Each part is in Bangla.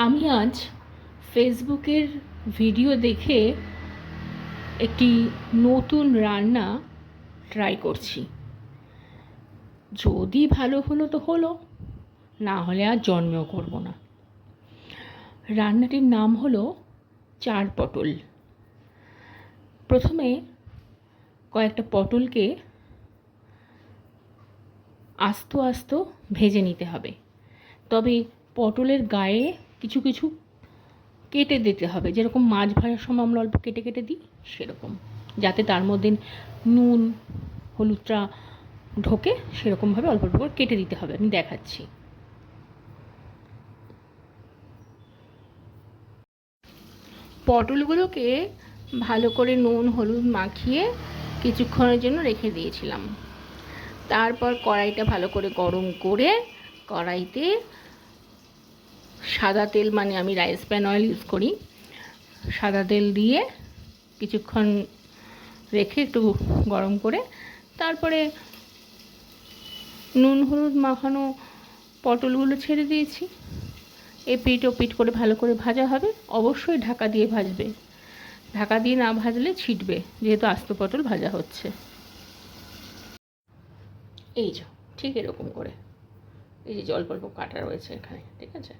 আমি আজ ফেসবুকের ভিডিও দেখে একটি নতুন রান্না ট্রাই করছি। যদি ভালো হলো তো হলো, না হলে আর জন্মেও করব না। রান্নাটির নাম হলো চার পটল। প্রথমে কয়েকটা পটলকে আস্ত আস্ত ভেজে নিতে হবে, তবে পটলের গায়ে কিছু কিছু কেটে দিতে হবে, যেরকম মাছ ভাজার সময় আমরা অল্প কেটে কেটে দিই সেরকম, যাতে তার মধ্যে নুন হলুদটা ঢোকে, সেরকমভাবে অল্প অল্প করে কেটে দিতে হবে। আমি দেখাচ্ছি। পটলগুলোকে ভালো করে নুন হলুদ মাখিয়ে কিছুক্ষণের জন্য রেখে দিয়েছিলাম। তারপর কড়াইটা ভালো করে গরম করে কড়াইতে সাদা তেল, মানে আমি রাইস প্যান অয়েল ইউজ করি, সাদা তেল দিয়ে কিছুক্ষণ রেখে একটু গরম করে তারপরে নুন হলুদ মাখানো পটলগুলো ছেড়ে দিয়েছি। এপিট ওপিট করে ভালো করে ভাজা হবে। অবশ্যই ঢাকা দিয়ে ভাজবে, ঢাকা দিয়ে না ভাজলে ছিটবে, যেহেতু আস্ত পটল ভাজা হচ্ছে। এই যে ঠিক এরকম করে, এই যে অল্প অল্প কাটা রয়েছে এখানে, ঠিক আছে।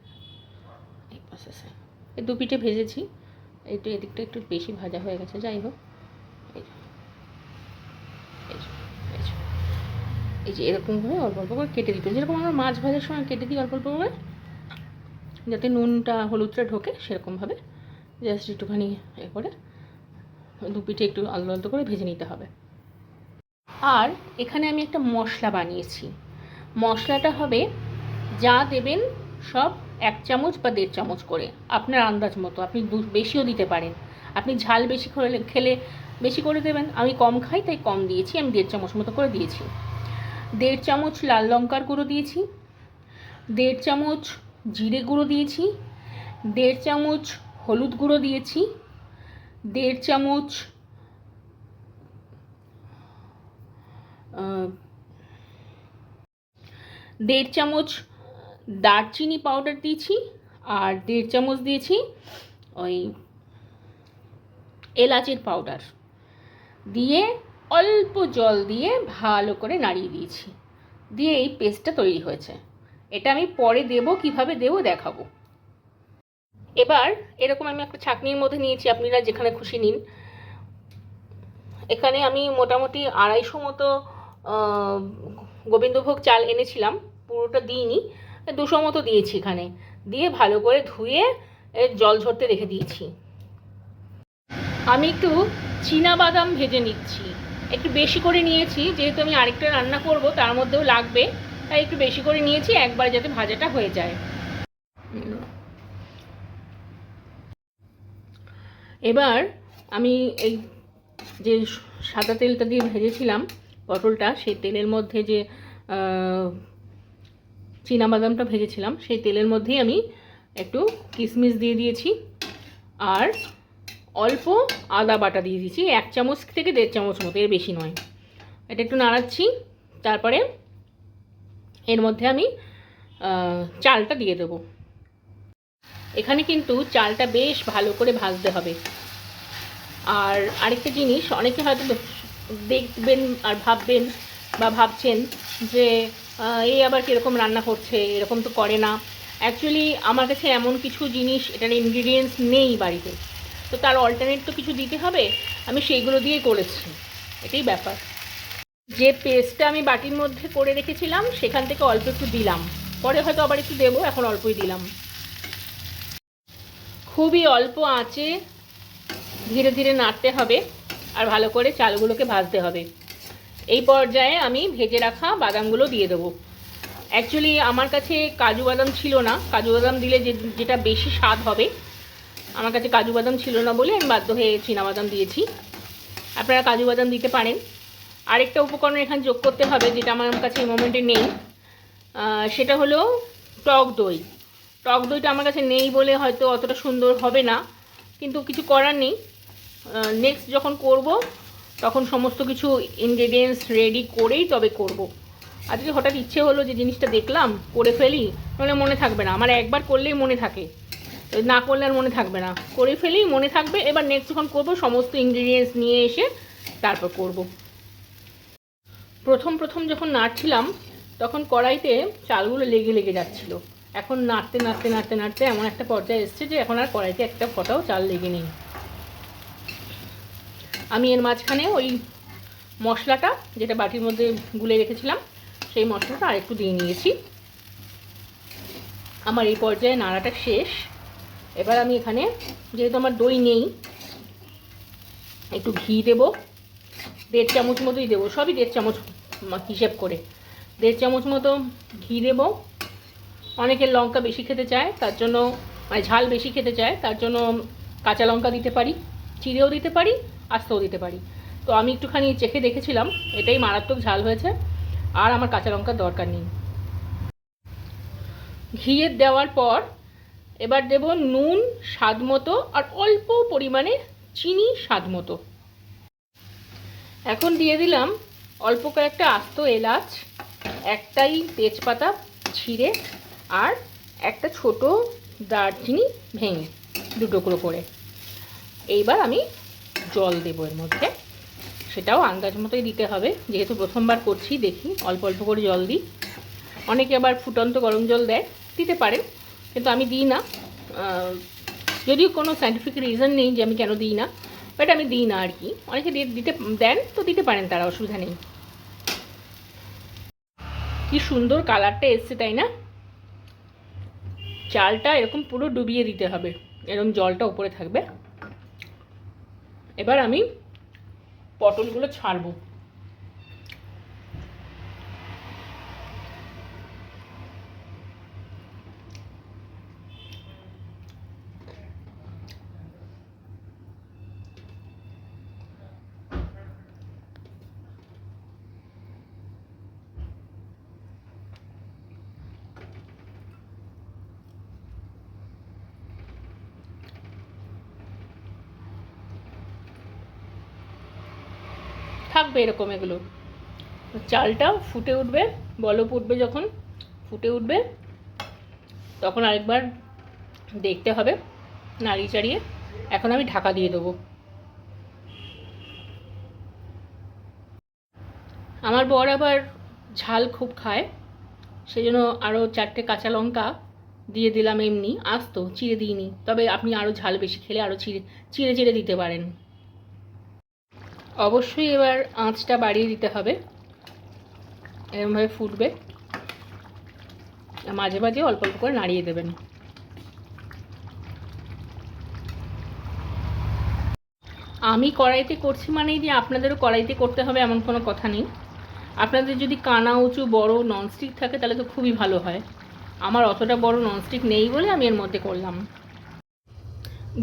এই প্রসেসে এই দু পিঠে ভেজেছি, একটু এদিকটা একটু বেশি ভাজা হয়ে গেছে, যাই হোক। এই যে এরকম করে অল্প অল্প করে কেটে দিতে, যেরকম আমরা মাছ ভাজার সময় কেটে দিই অল্প অল্প করে, যাতে নুনটা হলুদটা ঢোকে, সেরকমভাবে জাস্ট একটুখানি এ করে দু পিঠে একটু আলতো আলতো করে ভেজে নিতে হবে। আর এখানে আমি একটা মশলা বানিয়েছি। মশলাটা হবে, যা দেবেন সব 1 চামচ বা 1.5 চামচ করে, আপনার আন্দাজ মতো। আপনি বেশিও দিতে পারেন, আপনি ঝাল বেশি করে খেলে বেশি করে দেবেন। আমি কম খাই তাই কম দিয়েছি, আমি 1.5 চামচ মতো করে দিয়েছি। 1.5 চামচ লাল লঙ্কার গুঁড়ো দিয়েছি, 1.5 চামচ জিরে গুঁড়ো দিয়েছি, 1.5 চামচ হলুদ গুঁড়ো দিয়েছি, 1.5 চামচ 1.5 চামচ দারচিনি পাউডার দিয়েছি, আর 1.5 চামচ দিয়েছি ওই এলাচের পাউডার দিয়ে অল্প জল দিয়ে ভালো করে নাড়িয়ে দিয়েছি। দিয়ে এই পেস্টটা তৈরি হয়েছে। এটা আমি পরে দেবো, কিভাবে দেবো দেখাবো। এবার এরকম আমি একটা ছাঁকনির মধ্যে নিয়েছি, আপনারা যেখানে খুশি নিন। এখানে আমি মোটামুটি 250 মতো গোবিন্দভোগ চাল এনেছিলাম, পুরোটা দিইনি, 200 মতো দিয়েছি এখানে। দিয়ে ভালো করে ধুয়ে জল ঝরতে রেখে দিয়েছি। আমি একটু বাদাম ভেজে নিচ্ছি, একটু বেশি করে নিয়েছি, যেহেতু আমি আরেকটা রান্না করব, তার মধ্যেও লাগবে, তাই একটু বেশি করে নিয়েছি, একবারে যাতে ভাজাটা হয়ে যায়। এবার আমি এই যে সাদা তেলটা দিয়ে ভেজেছিলাম পটলটা, সেই তেলের মধ্যে যে বাদামটা ভেজেছিলাম, সেই তেলের মধ্যেই আমি একটু কিশমিশ দিয়ে দিয়েছি, আর অল্প আদা বাটা দিয়ে দিয়েছি, 1 চামচ থেকে 1.5 চামচ মতো, এর বেশি নয়। এটা একটু নাড়াচ্ছি। তারপরে এর মধ্যে আমি চালটা দিয়ে দেবো। এখানে কিন্তু চালটা বেশ ভালো করে ভাজতে হবে। আর আরেকটা জিনিস, অনেকে হয়তো দেখবেন আর ভাববেন বা ভাবছেন যে এই আবার কীরকম রান্না করছে, এরকম তো করে না। অ্যাকচুয়ালি আমার কাছে এমন কিছু জিনিস, এটার ইনগ্রিডিয়েন্টস নেই বাড়িতে, তো তার অল্টারনেট তো কিছু দিতে হবে, আমি সেইগুলো দিয়েই করেছি, এটাই ব্যাপার। যে পেস্টটা আমি বাটির মধ্যে করে রেখেছিলাম, সেখান থেকে অল্প একটু দিলাম, পরে হয়তো আবার একটু দেবো, এখন অল্পই দিলাম। খুবই অল্প আঁচে ধীরে ধীরে নাড়তে হবে, আর ভালো করে চালগুলোকে ভাজতে হবে। এই পর্যায়ে আমি ভেজে রাখা বাদামগুলো দিয়ে দেবো। অ্যাকচুয়ালি আমার কাছে কাজু বাদাম ছিল না, কাজু বাদাম দিলে যেটা বেশি স্বাদ হবে, আমার কাছে কাজু বাদাম ছিল না বলে আমি বাধ্য হয়ে বাদাম দিয়েছি। আপনারা কাজু বাদাম দিতে পারেন। আরেকটা উপকরণ এখানে যোগ করতে হবে, যেটা আমার কাছে এই মোমেন্টে নেই, সেটা হলো টক দই। টক দইটা আমার কাছে নেই বলে হয়তো অতটা সুন্দর হবে না, কিন্তু কিছু করার নেই। নেক্সট যখন করব তখন সমস্ত কিছু ইনগ্রেডিয়েন্টস রেডি করেই তবে করব। আজকে হঠাৎ ইচ্ছে হলো যে জিনিসটা দেখলাম করে ফেলি, নাহলে মনে থাকবে না। আমার একবার করলেই মনে থাকে, না করলে আর মনে থাকবে না, করে ফেলেই মনে থাকবে। এবার নেক্সট যখন করবো সমস্ত ইনগ্রিডিয়েন্টস নিয়ে এসে তারপর করব। প্রথম প্রথম যখন নাড়ছিলাম তখন কড়াইতে চালগুলো লেগে লেগে যাচ্ছিল। এখন নাড়তে নাড়তে নাড়তে নাড়তে এমন একটা পর্যায়ে এসছে যে এখন আর কড়াইতে একটা ফোঁটাও চাল লেগে নেই। আমি এর মাঝখানে ওই মশলাটা যেটা বাটির মধ্যে গুলে রেখেছিলাম সেই মশলাটা আরেকটু দিয়ে নিয়েছি। আমার এই পর্যায়ে নাড়াটা শেষ। এবার আমি এখানে যেহেতু আমার দই নেই একটু ঘি দেবো, 1.5 চামচ মতোই দেবো, সবই 1.5 চামচ হিসেব করে 1.5 চামচ মতো ঘি দেবো। অনেকে লঙ্কা বেশি খেতে চায় তার জন্য, মানে ঝাল বেশি খেতে চায় তার জন্য কাঁচা লঙ্কা দিতে পারি, চিড়েও দিতে পারি, আস্তেও দিতে পারি। তো আমি একটুখানি চেখে দেখেছিলাম, এটাই মারাত্মক ঝাল হয়েছে, আর আমার কাঁচা লঙ্কার দরকার নেই। ঘিয়ের দেওয়ার পর এবার দেব নুন স্বাদ মতো আর অল্প পরিমাণে চিনি স্বাদ মতো। এখন দিয়ে দিলাম অল্প কয়েকটা আস্ত এলাচ, একটাই তেজপাতা ছিঁড়ে, আর একটা ছোট দারচিনি ভেঙে 2 টুকরো করে। এইবার আমি জল দেবো এর মধ্যে, সেটাও আন্দাজ মতোই দিতে হবে, যেহেতু প্রথমবার করছি দেখি অল্প অল্প করে জল দিই। অনেকে আবার ফুটন্ত গরম জল দেয়, দিতে পারেন, কিন্তু আমি দিই না। যদিও কোনো সায়েন্টিফিক রিজন নেই যে আমি কেন দিই না, বাট আমি দিই না আর কি। অনেকে দিতে দেন তো দিতে পারেন, তারা অসুবিধা নেই। কি সুন্দর কালারটা এসছে তাই না? চালটা এরকম পুরো ডুবিয়ে দিতে হবে, এরকম জলটা উপরে থাকবে। এবার আমি পটলগুলো ছাড়বো। থাকবে এরকম এগুলো। চালটা ফুটে উঠবে, বলক উঠবে, যখন ফুটে উঠবে তখন আরেকবার দেখতে হবে নাড়িয়ে চাড়িয়ে। এখন আমি ঢাকা দিয়ে দেবো। আমার বর আবার ঝাল খুব খায়, সেই জন্য আরও 4টে কাঁচা লঙ্কা দিয়ে দিলাম, এমনি আস্ত, চিড়ে দিইনি। তবে আপনি আরও ঝাল বেশি খেলে আরও চিড়ে চিড়ে দিতে পারেন। অবশ্যই এবার আঁচটা বাড়িয়ে দিতে হবে, এরকমভাবে ফুটবে, মাঝে মাঝে অল্প অল্প করে নাড়িয়ে দেবেন। আমি কড়াইতে করছি মানেই যে আপনাদেরও কড়াইতে করতে হবে এমন কোনো কথা নেই। আপনাদের যদি কানা উঁচু বড় ননস্টিক থাকে তাহলে তো খুবই ভালো হয়। আমার অতটা বড় ননস্টিক নেই বলে আমি এর মধ্যে করলাম।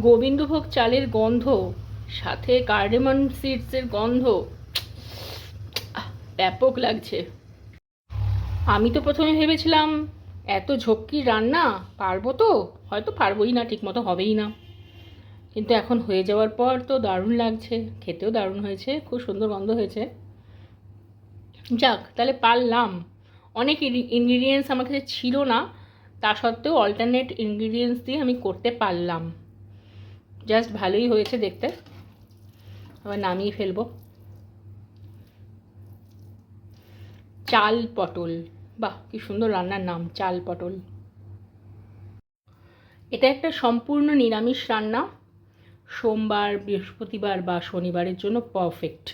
গোবিন্দভোগ চালের গন্ধ সাথে কার্ডামন সিডসের গন্ধ ব্যাপক লাগছে। আমি তো প্রথমে ভেবেছিলাম এত ঝক্কির রান্না পারবো তো, হয়তো পারবোই না, ঠিকমতো হবেই না, কিন্তু এখন হয়ে যাওয়ার পর তো দারুণ লাগছে, খেতেও দারুণ হয়েছে, খুব সুন্দর গন্ধ হয়েছে। যাক, তাহলে পারলাম। অনেক ইনগ্রিডিয়েন্টস আমার কাছে ছিল না, তা সত্ত্বেও অল্টারনেট ইনগ্রিডিয়েন্টস দিয়ে আমি করতে পারলাম। জাস্ট ভালোই হয়েছে দেখতে। আবার নামিয়ে ফেলবো। চাল পটল, বাহ কি সুন্দর রান্নার নাম, চাল পটল। এটা একটা সম্পূর্ণ নিরামিষ রান্না, সোমবার, বৃহস্পতিবার বা শনিবারের জন্য পারফেক্ট।